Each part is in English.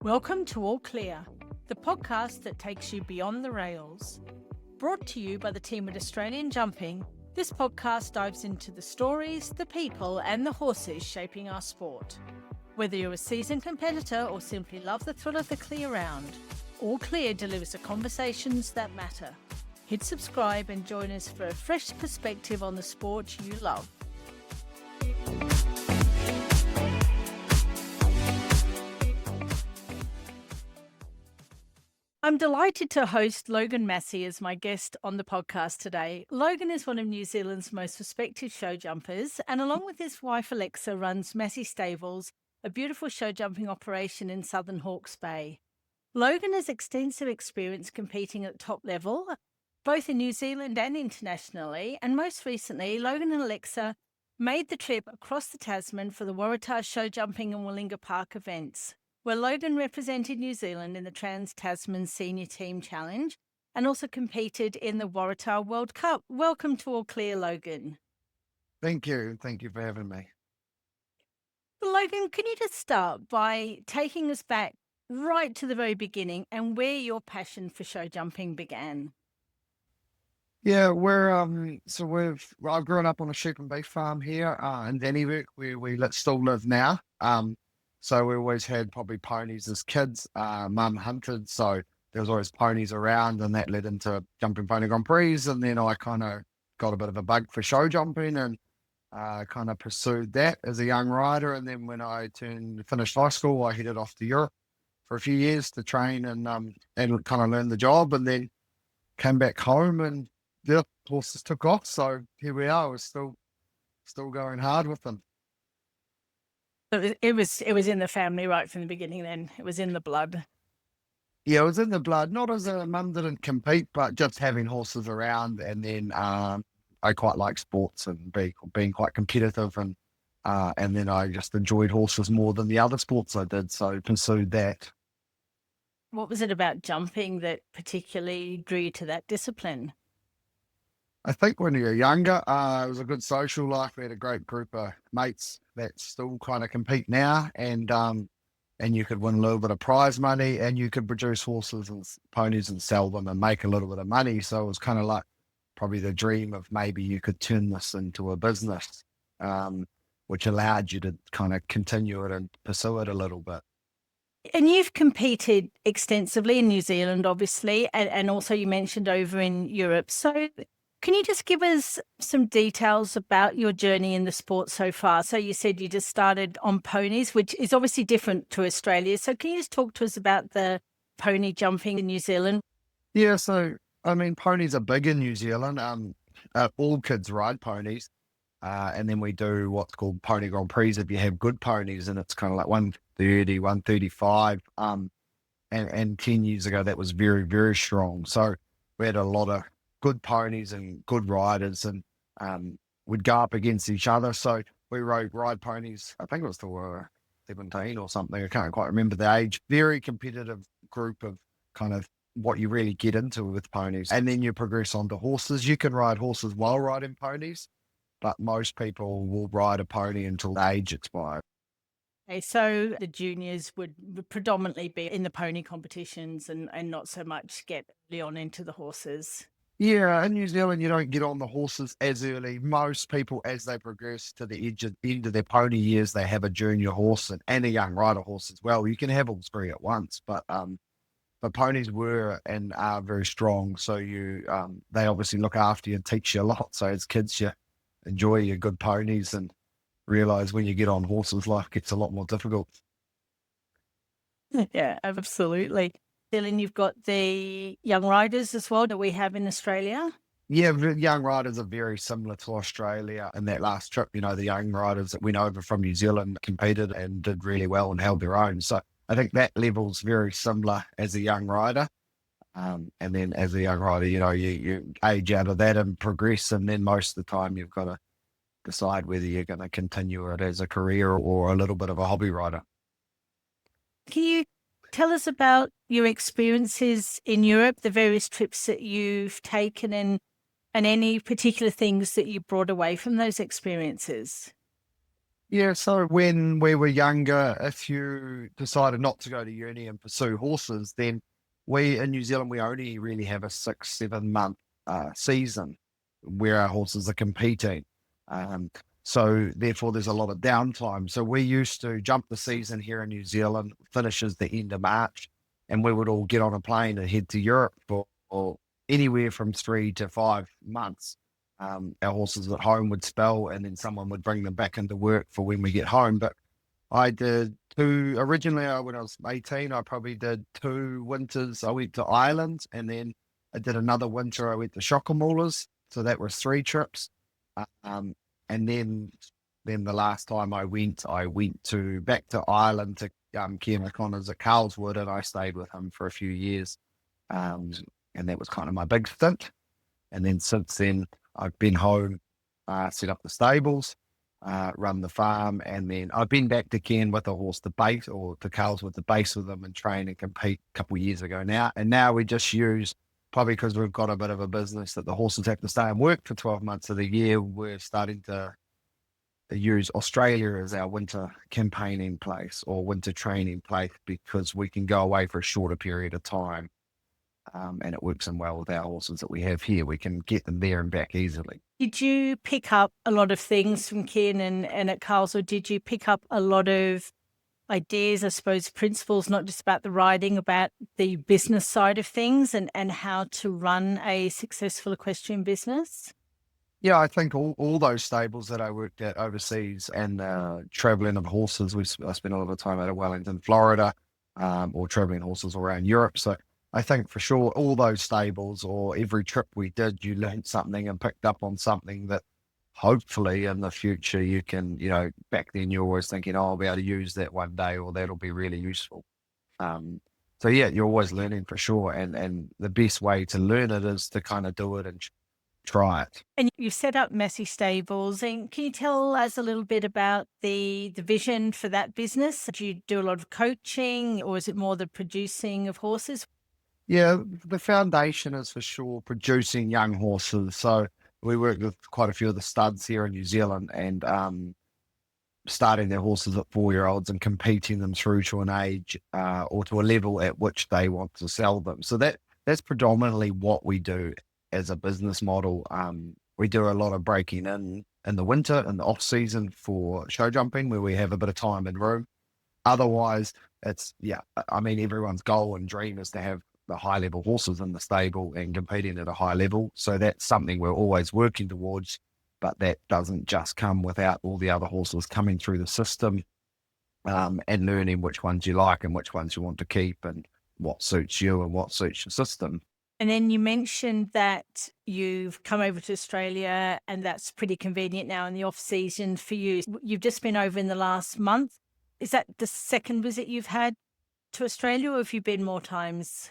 Welcome to All Clear, the podcast that takes you beyond the rails. Brought to you by the team at Australian Jumping, this podcast dives into the stories, the people, and the horses shaping our sport. Whether you're a seasoned competitor or simply love the thrill of the clear round, All Clear delivers the conversations that matter. Hit subscribe and join us for a fresh perspective on the sport you love. I'm delighted to host Logan Massie as my guest on the podcast today. Logan is one of New Zealand's most respected show jumpers, and along with his wife Alexa runs Massie Stables, a beautiful show jumping operation in southern Hawke's Bay. Logan has extensive experience competing at the top level, both in New Zealand and internationally, and most recently, Logan and Alexa made the trip across the Tasman for the Waratah Show Jumping and Willinga Park events, where Logan represented New Zealand in the Trans-Tasman Senior Team Challenge and also competed in the Waratah World Cup. Welcome to All Clear, Logan. Thank you. Thank you for having me. Logan, can you just start by taking us back right to the very beginning and where your passion for show jumping began? Yeah, I've grown up on a sheep and beef farm here in Dannyburg, where we still live now. So we always had probably ponies as kids. Mum hunted, so there was always ponies around, and that led into jumping pony Grand Prix. And then I kind of got a bit of a bug for show jumping and kind of pursued that as a young rider. And then when I finished high school, I headed off to Europe for a few years to train and kind of learn the job, and then came back home and the horses took off. So here we are. We're still going hard with them. It was in the family right from the beginning then. It was in the blood. Yeah, it was in the blood. Not as a mum didn't compete, but just having horses around. And then I quite like sports and being quite competitive. And then I just enjoyed horses more than the other sports I did. So pursued that. What was it about jumping that particularly drew you to that discipline? I think when you're younger, it was a good social life. We had a great group of mates that still kind of compete now, and you could win a little bit of prize money, and you could produce horses and ponies and sell them and make a little bit of money. So it was kind of like probably the dream of maybe you could turn this into a business, which allowed you to kind of continue it and pursue it a little bit. And you've competed extensively in New Zealand, obviously, and also you mentioned over in Europe. So can you just give us some details about your journey in the sport so far? So you said you just started on ponies, which is obviously different to Australia. So can you just talk to us about the pony jumping in New Zealand? Yeah, so I mean, ponies are big in New Zealand. All kids ride ponies, and then we do what's called Pony Grand Prix if you have good ponies, and it's kind of like 130, 135. And 10 years ago, that was very, very strong. So we had a lot of good ponies and good riders, and we'd go up against each other. So we ride ponies, I think it was till 17 or something. I can't quite remember the age. Very competitive group of kind of what you really get into with ponies. And then you progress on to horses. You can ride horses while riding ponies, but most people will ride a pony until the age expires. Okay, so the juniors would predominantly be in the pony competitions and not so much get early on into the horses. Yeah, in New Zealand, you don't get on the horses as early. Most people, as they progress to the end of their pony years, they have a junior horse and a young rider horse as well. You can have all three at once, but ponies were and are very strong. So they obviously look after you and teach you a lot. So as kids, you enjoy your good ponies and realize when you get on horses, life gets a lot more difficult. Yeah, absolutely. Dylan, you've got the young riders as well that we have in Australia. Yeah, young riders are very similar to Australia. In that last trip, the young riders that went over from New Zealand competed and did really well and held their own. So I think that level's very similar as a young rider. And then as a young rider, you age out of that and progress. And then most of the time you've got to decide whether you're going to continue it as a career or a little bit of a hobby rider. Can you tell us about your experiences in Europe, the various trips that you've taken and any particular things that you brought away from those experiences? Yeah, so when we were younger, if you decided not to go to uni and pursue horses, then we in New Zealand we only really have a 6, 7 month season where our horses are competing. Um, so therefore, there's a lot of downtime. So we used to jump the season here in New Zealand, finishes the end of March, and we would all get on a plane and head to Europe for anywhere from 3 to 5 months. Our horses at home would spell, and then someone would bring them back into work for when we get home. But I did two originally when I was 18. I probably did 2 winters. I went to Ireland, and then I did another winter. I went to Shockamullas, so that was 3 trips. And then the last time I went to back to Ireland to Keir McConnors at Carlswood, and I stayed with him for a few years. Um, and that was kind of my big stint. And then since then, I've been home, set up the stables, run the farm, and then I've been back to Cairn with a horse to base or to Carls with the base with them and train and compete a couple of years ago now. And now we just use, probably because we've got a bit of a business that the horses have to stay and work for 12 months of the year, we're starting to use Australia as our winter campaigning place or winter training place because we can go away for a shorter period of time. And it works in well with our horses that we have here. We can get them there and back easily. Did you pick up a lot of things from Ken and at Carl's, or did you pick up a lot of ideas, I suppose, principles, not just about the riding, about the business side of things and how to run a successful equestrian business? Yeah, I think all those stables that I worked at overseas and traveling of horses, I spent a lot of time out of Wellington, Florida, or traveling horses around Europe. So I think for sure all those stables or every trip we did, you learned something and picked up on something that hopefully in the future you can, back then you're always thinking, oh, I'll be able to use that one day or that'll be really useful. Um, so yeah, you're always learning for sure. And the best way to learn it is to kind of do it and try it. And you've set up Massie Stables, and can you tell us a little bit about the vision for that business? Do you do a lot of coaching, or is it more the producing of horses? Yeah, the foundation is for sure producing young horses. So we work with quite a few of the studs here in New Zealand and starting their horses at 4-year-olds and competing them through to an age or to a level at which they want to sell them. So that's predominantly what we do as a business model. We do a lot of breaking in the winter and the off season for show jumping where we have a bit of time and room. Otherwise, I mean, everyone's goal and dream is to have the high level horses in the stable and competing at a high level. So that's something we're always working towards, but that doesn't just come without all the other horses coming through the system and learning which ones you like and which ones you want to keep and what suits you and what suits your system. And then you mentioned that you've come over to Australia and that's pretty convenient now in the off season for you. You've just been over in the last month. Is that the second visit you've had to Australia, or have you been more times?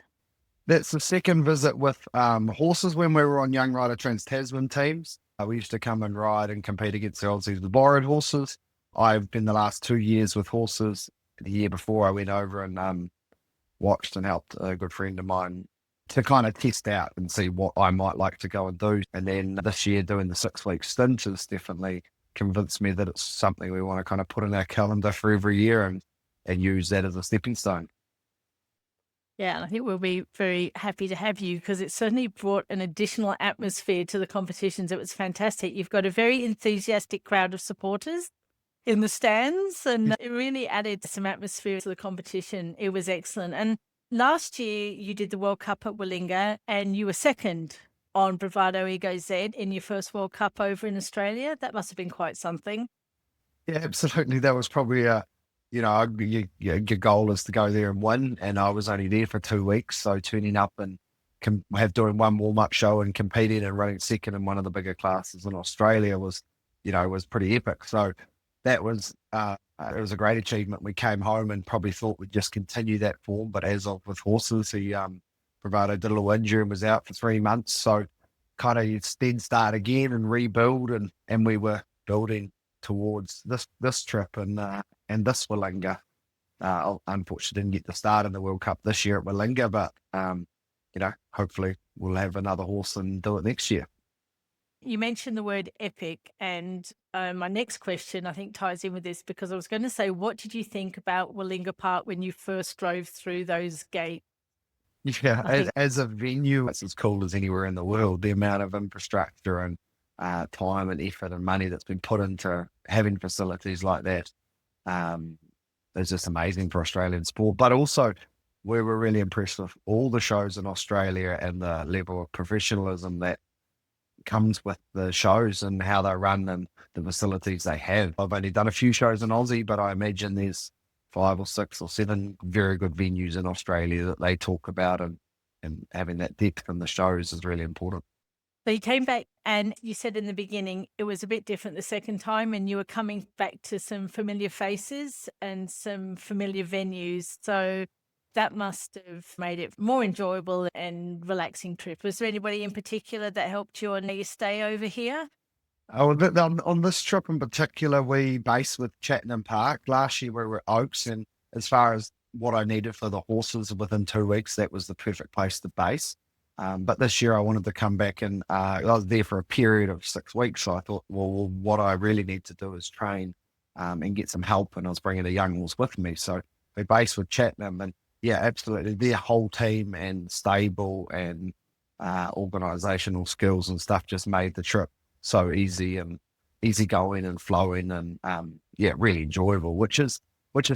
That's the second visit with horses when we were on Young Rider Trans Tasman teams. We used to come and ride and compete against the Aussies with borrowed horses. I've been the last 2 years with horses. The year before I went over and watched and helped a good friend of mine to kind of test out and see what I might like to go and do. And then this year doing the 6-week stint has definitely convinced me that it's something we want to kind of put in our calendar for every year and use that as a stepping stone. Yeah, and I think we'll be very happy to have you because it certainly brought an additional atmosphere to the competitions. It was fantastic. You've got a very enthusiastic crowd of supporters in the stands, and it really added some atmosphere to the competition. It was excellent. And last year you did the World Cup at Willinga and you were second on Bravado Ego Z in your first World Cup over in Australia. That must have been quite something. Yeah, absolutely. That was probably your goal is to go there and win. And I was only there for 2 weeks. So turning up and doing one warm-up show and competing and running second in one of the bigger classes in Australia was pretty epic. So that was, it was a great achievement. We came home and probably thought we'd just continue that form. But as of with horses, Bravado did a little injury and was out for 3 months. So kind of then start again and rebuild. And we were building towards this trip and this Willinga. Unfortunately didn't get the start in the World Cup this year at Willinga, but hopefully we'll have another horse and do it next year. You mentioned the word epic, and My next question, I think, ties in with this because I was going to say, what did you think about Wallinga Park when you first drove through those gates? Yeah, I think as a venue, it's as cool as anywhere in the world. The amount of infrastructure and time and effort and money that's been put into having facilities like that um, is just amazing for Australian sport. But also, we were really impressed with all the shows in Australia and the level of professionalism that comes with the shows and how they run and the facilities they have. I've only done a few shows in Aussie, but I imagine there's 5 or 6 or 7 very good venues in Australia that they talk about, and having that depth in the shows is really important. so. You came back and you said in the beginning it was a bit different the second time, and you were coming back to some familiar faces and some familiar venues. So that must have made it more enjoyable and relaxing trip. Was there anybody in particular that helped you on your stay over here? Oh, on this trip in particular, we based with Chattenham Park. Last year we were at Oaks, and as far as what I needed for the horses within 2 weeks, that was the perfect place to base. But this year I wanted to come back, and I was there for a period of 6 weeks. So I thought, well, what I really need to do is train and get some help. And I was bringing a young horse with me. So we based with Chattenham, and yeah, absolutely. Their whole team and stable and organizational skills and stuff just made the trip so easy and easy going and flowing, and yeah, really enjoyable, which is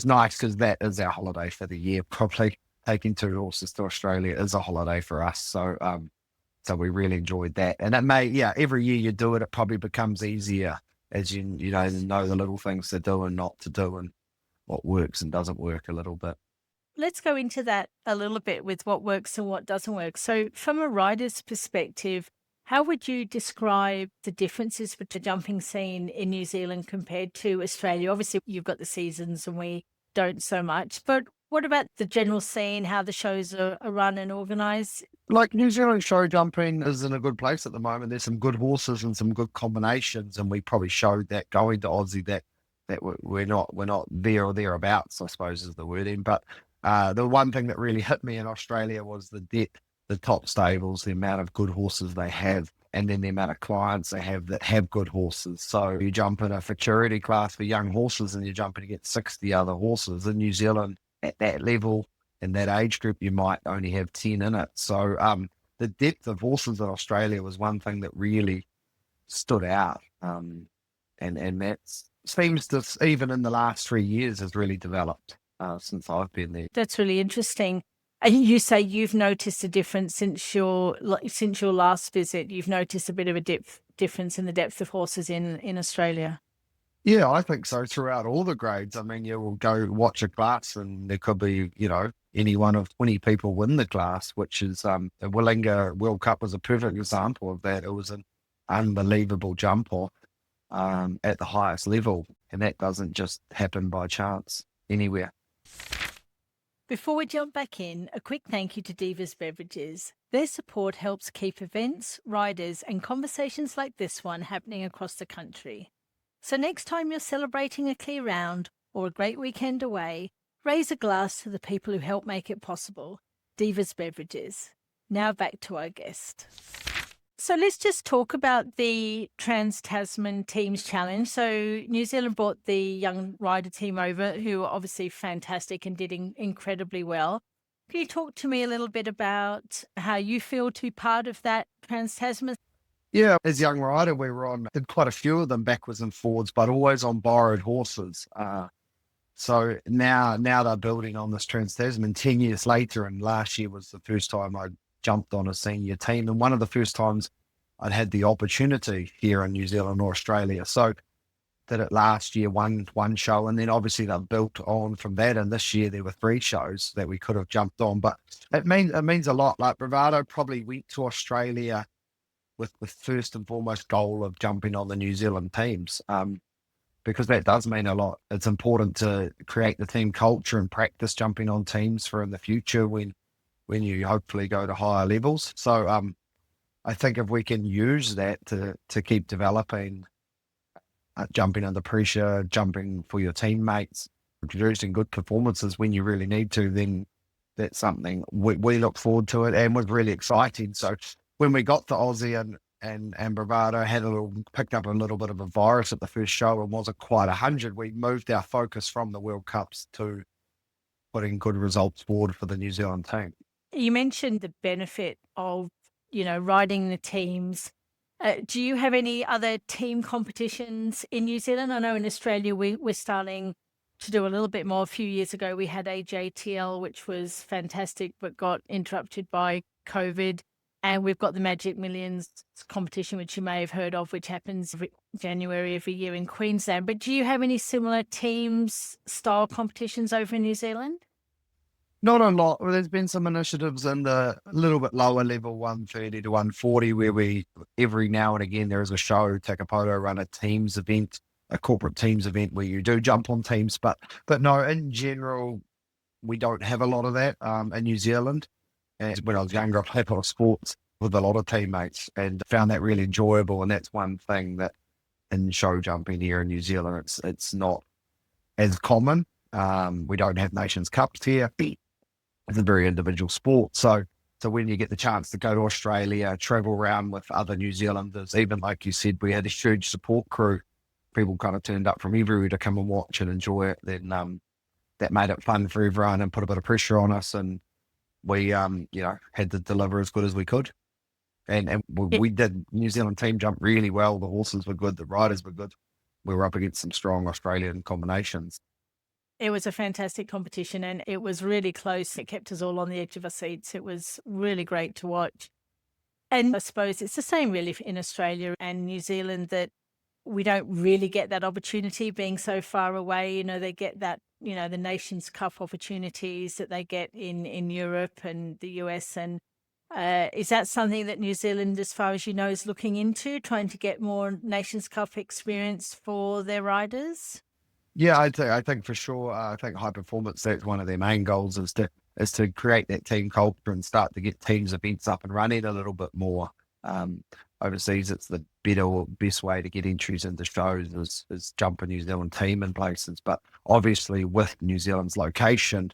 nice because that is our holiday for the year. Probably taking 2 horses to Australia is a holiday for us. So we really enjoyed that. And yeah, every year you do it, it probably becomes easier as you know the little things to do and not to do, and what works and doesn't work a little bit. Let's go into that a little bit with what works and what doesn't work. So, from a rider's perspective, how would you describe the differences with the jumping scene in New Zealand compared to Australia? Obviously, you've got the seasons and we don't so much, but what about the general scene, how the shows are run and organised? Like New Zealand show jumping is in a good place at the moment. There's some good horses and some good combinations, and we probably showed that going to Aussie that we're not there or thereabouts, I suppose is the wording. But the one thing that really hit me in Australia was the depth, the top stables, the amount of good horses they have, and then the amount of clients they have that have good horses. So you jump in a futurity class for young horses, and you're jumping against 60 other horses in New Zealand at that level. In that age group, you might only have 10 in it. So the depth of horses in Australia was one thing that really stood out. And that seems to, even in the last 3 years, has really developed since I've been there. That's really interesting. And you say you've noticed a difference since your last visit. You've noticed a bit of a difference in the depth of horses in Australia. Yeah, I think so throughout all the grades. I mean, you will go watch a class and there could be, any one of 20 people win the class, which is the Willinga World Cup was a perfect example of that. It was an unbelievable jump off at the highest level, and that doesn't just happen by chance anywhere. Before we jump back in, a quick thank you to Divas Beverages. Their support helps keep events, riders, and conversations like this one happening across the country. So next time you're celebrating a clear round or a great weekend away, raise a glass to the people who help make it possible. Divas Beverages. Now back to our guest. So let's just talk about the Trans-Tasman Teams Challenge. So New Zealand brought the young rider team over, who are obviously fantastic and did incredibly well. Can you talk to me a little bit about how you feel to be part of that Trans-Tasman? Yeah, as young rider, we were did quite a few of them backwards and forwards, but always on borrowed horses. So now they're building on this Trans-Tasman 10 years later, and last year was the first time I jumped on a senior team, and one of the first times I'd had the opportunity here in New Zealand or Australia. So did it last year, one show, and then obviously they've built on from that, and this year there were 3 shows that we could have jumped on. But it means a lot. Like Bravado probably went to Australia with first and foremost goal of jumping on the New Zealand teams, because that does mean a lot. It's important to create the team culture and practice jumping on teams for in the future when you hopefully go to higher levels. So I think if we can use that to keep developing, jumping under pressure, jumping for your teammates, producing good performances when you really need to, then that's something we look forward to it and was really exciting. So when we got to Aussie and bravado, picked up a little bit of a virus at the first show and wasn't quite 100. We moved our focus from the World Cups to putting good results forward for the New Zealand team. You mentioned the benefit of, riding the teams. Do you have any other team competitions in New Zealand? I know in Australia we're starting to do a little bit more. A few years ago we had AJTL, which was fantastic, but got interrupted by COVID. And we've got the Magic Millions competition, which you may have heard of, which happens January every year in Queensland. But do you have any similar teams style competitions over in New Zealand? Not a lot. Well, there's been some initiatives in the little bit lower level, 130 to 140, where we every now and again there is a show, Takapoto run a teams event, a corporate teams event where you do jump on teams, but no, in general, we don't have a lot of that in New Zealand. And when I was younger, I played a lot of sports with a lot of teammates and found that really enjoyable. And that's one thing that in show jumping here in New Zealand, it's not as common. We don't have Nations Cups here. It's a very individual sport. So when you get the chance to go to Australia, travel around with other New Zealanders, even like you said, we had a huge support crew. People kind of turned up from everywhere to come and watch and enjoy it. Then that made it fun for everyone and put a bit of pressure on us. And we, had to deliver as good as we could. And we did. New Zealand team jump really well. The horses were good. The riders were good. We were up against some strong Australian combinations. It was a fantastic competition and it was really close. It kept us all on the edge of our seats. It was really great to watch. And I suppose it's the same really in Australia and New Zealand, that we don't really get that opportunity being so far away. They get that, the Nations Cup opportunities that they get in Europe and the US. And is that something that New Zealand, as far as you know, is looking into, trying to get more Nations Cup experience for their riders? Yeah, I think for sure. I think high performance, that's one of their main goals is to create that team culture and start to get teams events up and running a little bit more. Overseas, it's the best way to get entries into shows is jump a New Zealand team in places. But obviously, with New Zealand's location,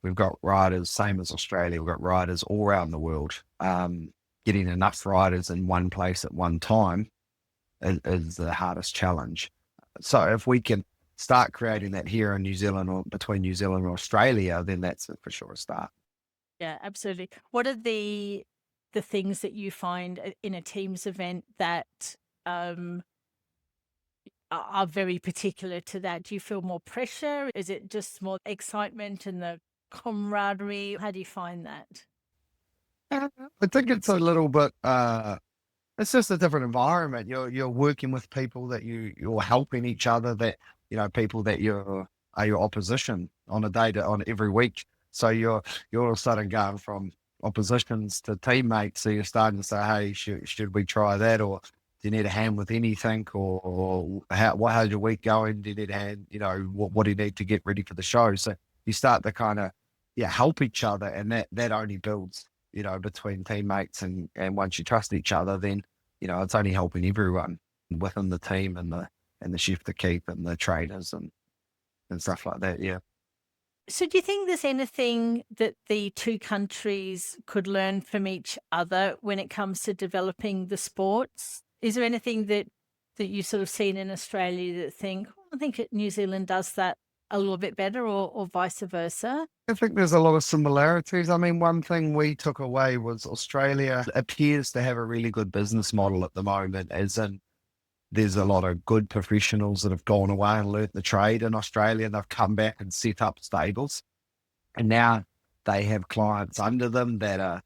we've got riders, same as Australia, we've got riders all around the world. Getting enough riders in one place at one time is the hardest challenge. So if we can start creating that here in New Zealand or between New Zealand and Australia, then that's for sure a start. Yeah, absolutely. What are the things that you find in a teams event that are very particular to that? Do you feel more pressure? Is it just more excitement and the camaraderie? How do you find that? I think it's a little bit. It's just a different environment. You're working with people that you're helping each other. That people that are your opposition on on every week. So you're all of a sudden going from oppositions to teammates. So you're starting to say, hey, should we try that, or do you need a hand with anything, or how's your week going? Do you need a hand? What do you need to get ready for the show? So you start to kind of help each other, and that only builds between teammates, and once you trust each other, then it's only helping everyone within the team and the chef to keep and the trainers and stuff like that. Yeah. So do you think there's anything that the two countries could learn from each other when it comes to developing the sports? Is there anything that you've sort of seen in Australia that I think that New Zealand does that a little bit better, or vice versa? I think there's a lot of similarities. I mean, one thing we took away was Australia appears to have a really good business model at the moment, as in there's a lot of good professionals that have gone away and learnt the trade in Australia, and they've come back and set up stables. And now they have clients under them that are,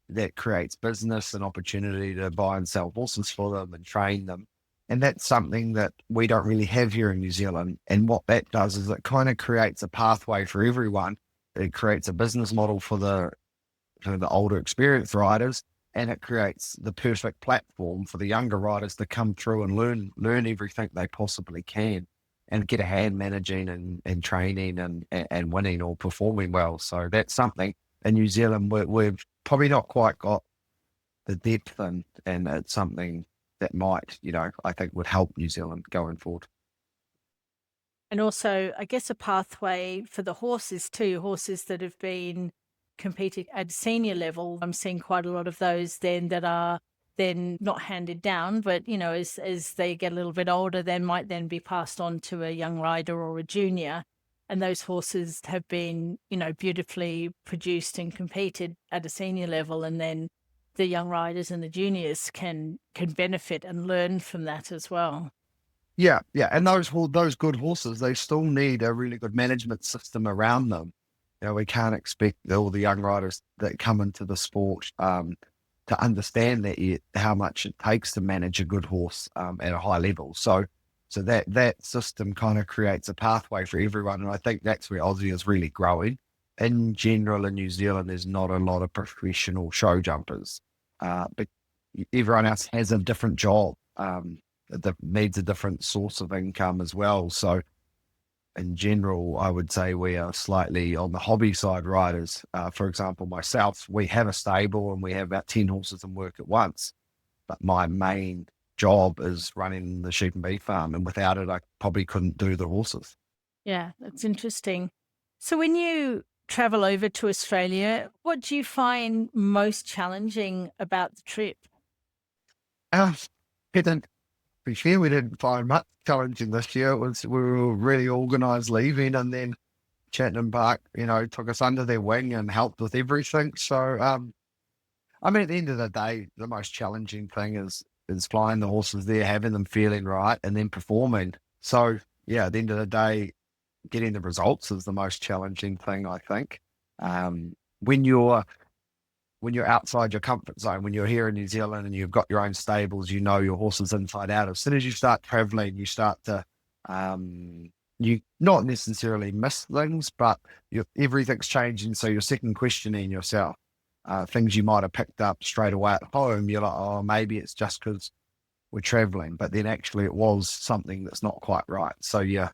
that creates business and opportunity to buy and sell horses for them and train them. And that's something that we don't really have here in New Zealand. And what that does is it kind of creates a pathway for everyone. It creates a business model for the older experienced riders, and it creates the perfect platform for the younger riders to come through and learn everything they possibly can and get a hand managing and training and winning or performing well. So that's something in New Zealand we've probably not quite got the depth and it's something that might, I think would help New Zealand going forward. And also, I guess, a pathway for the horses too, horses that have been competing at senior level. I'm seeing quite a lot of those then that are then not handed down, but, as they get a little bit older, they might then be passed on to a young rider or a junior. And those horses have been, beautifully produced and competed at a senior level. And then the young riders and the juniors can benefit and learn from that as well. Yeah, yeah, and those good horses, they still need a really good management system around them. We can't expect all the young riders that come into the sport to understand that yet, how much it takes to manage a good horse at a high level. So that system kind of creates a pathway for everyone, and I think that's where Aussie is really growing. In general, in New Zealand, there's not a lot of professional show jumpers, but everyone else has a different job. That needs a different source of income as well. So in general, I would say we are slightly on the hobby side riders. For example, myself, we have a stable and we have about 10 horses in work at once. But my main job is running the sheep and beef farm. And without it, I probably couldn't do the horses. Yeah, that's interesting. So when you travel over to Australia, what do you find most challenging about the trip? Uh, Didn't be fair, we didn't find much challenging this year. We were really organised leaving, and then Cheltenham Park, took us under their wing and helped with everything. So, at the end of the day, the most challenging thing is flying the horses there, having them feeling right, and then performing. So, yeah, at the end of the day, getting the results is the most challenging thing, I think. When you're outside your comfort zone, when you're here in New Zealand and you've got your own stables, your horses inside out. As soon as you start traveling, you start to, you not necessarily miss things, but everything's changing. So you're second questioning yourself. Things you might have picked up straight away at home, you're like, oh, maybe it's just because we're traveling. But then actually it was something that's not quite right. So you're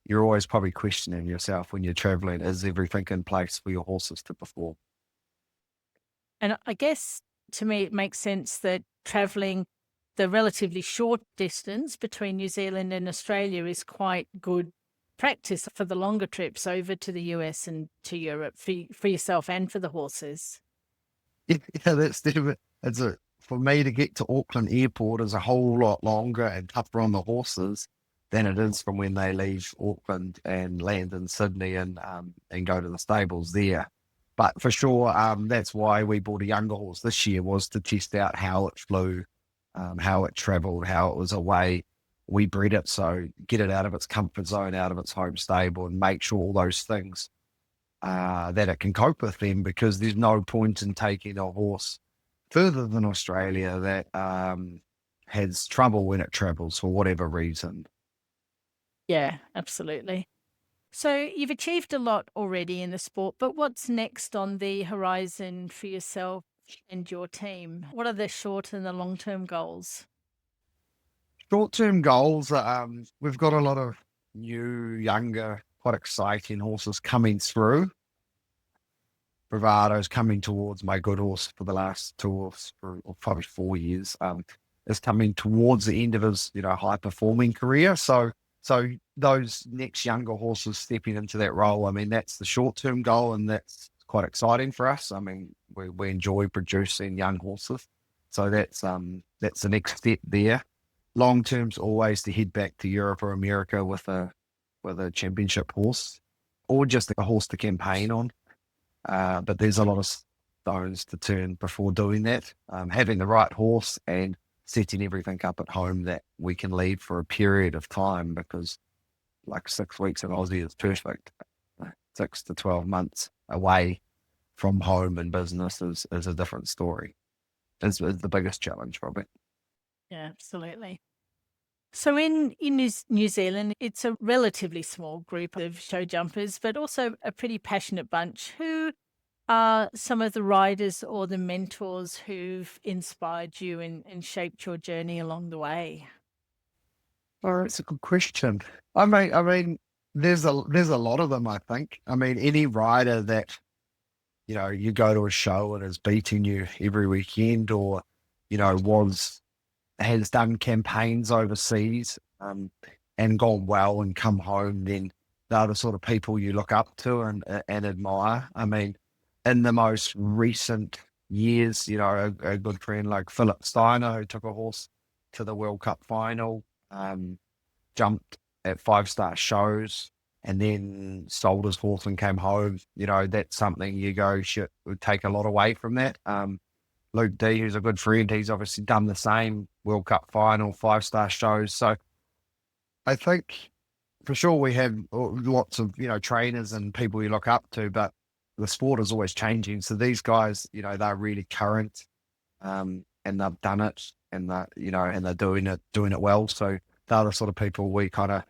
always probably questioning yourself when you're traveling, is everything in place for your horses to perform? And I guess to me, it makes sense that traveling the relatively short distance between New Zealand and Australia is quite good practice for the longer trips over to the US and to Europe for yourself and for the horses. Yeah, that's definitely, for me to get to Auckland Airport is a whole lot longer and tougher on the horses than it is from when they leave Auckland and land in Sydney and go to the stables there. But for sure, that's why we bought a younger horse this year, was to test out how it flew, how it travelled, how it was away. We bred it, so get it out of its comfort zone, out of its home stable, and make sure all those things that it can cope with them, because there's no point in taking a horse further than Australia that has trouble when it travels for whatever reason. Yeah, absolutely. So you've achieved a lot already in the sport, but what's next on the horizon for yourself and your team? What are the short and the long-term goals? Short-term goals, we've got a lot of new, younger, quite exciting horses coming through. Bravado's coming towards my good horse for the last 2 or probably 4 years. Is coming towards the end of his, high performing career. So those next younger horses stepping into that role, that's the short term goal, and that's quite exciting for us. We enjoy producing young horses, so that's the next step there. Long term's always to head back to Europe or America with a championship horse, or just a horse to campaign on. But there's a lot of stones to turn before doing that. Having the right horse and setting everything up at home that we can leave for a period of time, because like 6 weeks in Aussie is perfect. 6 to 12 months away from home and business is a different story. Is the biggest challenge probably. Yeah, absolutely. So in New Zealand, it's a relatively small group of show jumpers, but also a pretty passionate bunch. Who are some of the riders or the mentors who've inspired you and shaped your journey along the way? Oh, that's a good question. I mean, there's a lot of them, I think. Any rider that, you go to a show and is beating you every weekend, or, has done campaigns overseas, and gone well and come home, then they're the sort of people you look up to and admire. In the most recent years, a good friend like Philip Steiner, who took a horse to the World Cup final, jumped at 5-star shows, and then sold his horse and came home. That's something you go, shit, would take a lot away from that. Luke D, who's a good friend, he's obviously done the same, World Cup final, 5-star shows. So I think for sure we have lots of, trainers and people you look up to, but the sport is always changing. So these guys, they're really current, and they've done it, and they're doing it well. So they're the sort of people we kind of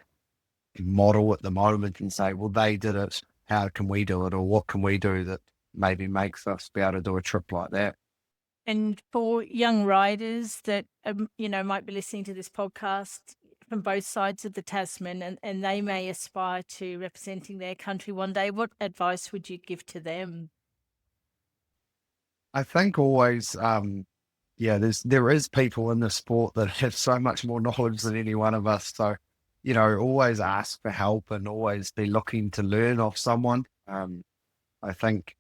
model at the moment and say, well, they did it. How can we do it? Or what can we do that maybe makes us be able to do a trip like that? And for young riders that, might be listening to this podcast from both sides of the Tasman, and they may aspire to representing their country one day, what advice would you give to them? I think always, there is people in the sport that have so much more knowledge than any one of us. So, always ask for help and always be looking to learn off someone. I think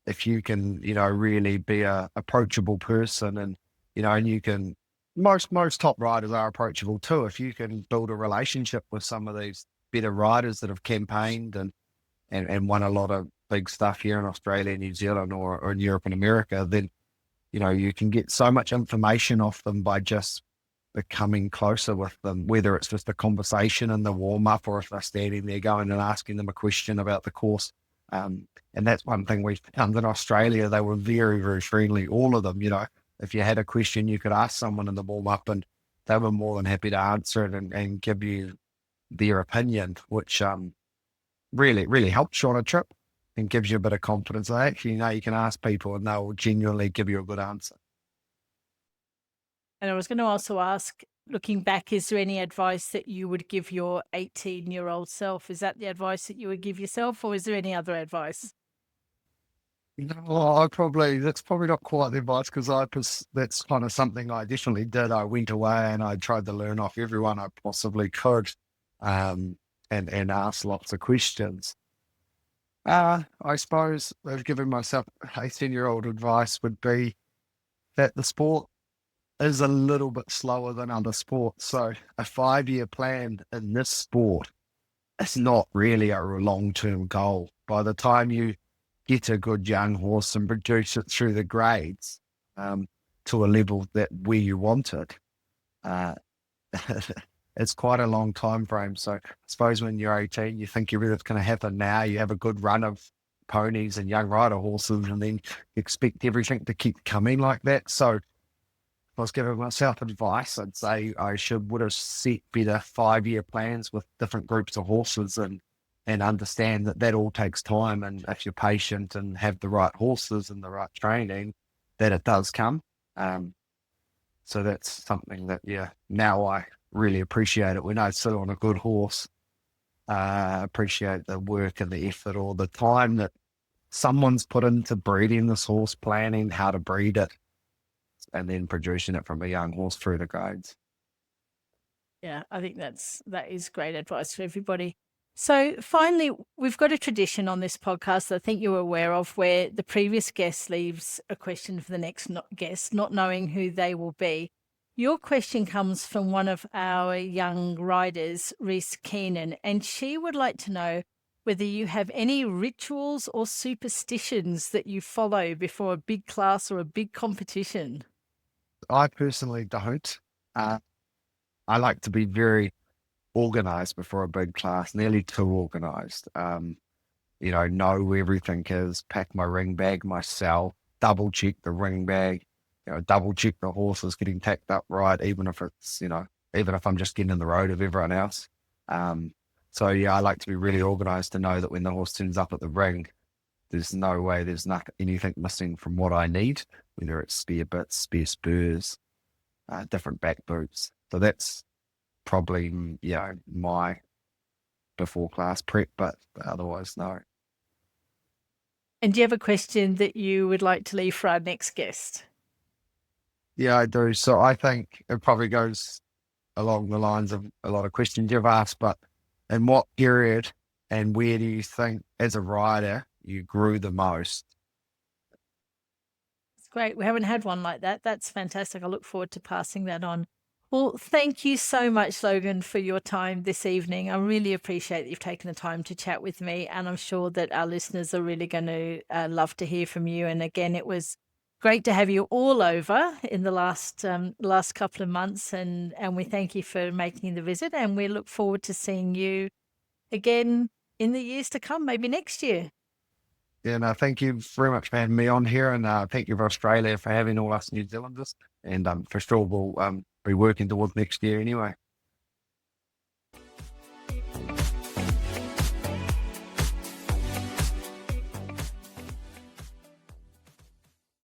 if you can, really be a approachable person, and you can, most top riders are approachable too. If you can build a relationship with some of these better riders that have campaigned and won a lot of big stuff here in Australia, New Zealand, or in Europe and America, then, you can get so much information off them by just becoming closer with them, whether it's just a conversation in the warm up or if they're standing there going and asking them a question about the course. And that's one thing we found in Australia. They were very, very friendly, all of them. If you had a question, you could ask someone in the warm up and they were more than happy to answer it and give you their opinion, which really, really helps you on a trip and gives you a bit of confidence. That actually, you can ask people and they'll genuinely give you a good answer. And I was going to also ask, looking back, is there any advice that you would give your 18-year-old self? Is that the advice that you would give yourself, or is there any other advice? No, that's probably not quite the advice because that's kind of something I definitely did. I went away and I tried to learn off everyone I possibly could, and ask lots of questions. I suppose I've given myself 18-year-old advice would be that the sport is a little bit slower than other sports. So a 5-year plan in this sport is not really a long-term goal. By the time you get a good young horse and produce it through the grades, to a level that where you want it, it's quite a long time frame. So I suppose when you're 18, you think everything's going to happen now. You have a good run of ponies and young rider horses, and then you expect everything to keep coming like that. So if I was giving myself advice, I'd say I would have set better 5-year plans with different groups of horses and understand that all takes time. And if you're patient and have the right horses and the right training, that it does come. So that's something that, now I really appreciate it when I sit on a good horse. Appreciate the work and the effort or the time that someone's put into breeding this horse, planning how to breed it, and then producing it from a young horse through the grades. Yeah, I think that is great advice for everybody. So finally, we've got a tradition on this podcast that I think you're aware of, where the previous guest leaves a question for the next guest, not knowing who they will be. Your question comes from one of our young riders, Reese Keenan, and she would like to know whether you have any rituals or superstitions that you follow before a big class or a big competition. I personally don't. I like to be very organized before a big class, nearly too organized. Know where everything is, pack my ring bag myself, double check the ring bag, double check the horse is getting tacked up right, even if I'm just getting in the road of everyone else. So I like to be really organized to know that when the horse turns up at the ring, there's no way there's anything missing from what I need, whether it's spare bits, spare spurs, different back boots. So that's probably, my before class prep, but otherwise, no. And do you have a question that you would like to leave for our next guest? Yeah, I do. So I think it probably goes along the lines of a lot of questions you've asked, but in what period and where do you think as a rider you grew the most? great. We haven't had one like that. That's fantastic. I look forward to passing that on. Well, thank you so much, Logan, for your time this evening. I really appreciate that you've taken the time to chat with me, and I'm sure that our listeners are really going to love to hear from you. And again, it was great to have you all over in the last couple of months, and we thank you for making the visit, and we look forward to seeing you again in the years to come, maybe next year. Yeah, no, thank you very much for having me on here, and thank you for Australia for having all us New Zealanders. And for sure, we'll be working towards next year anyway.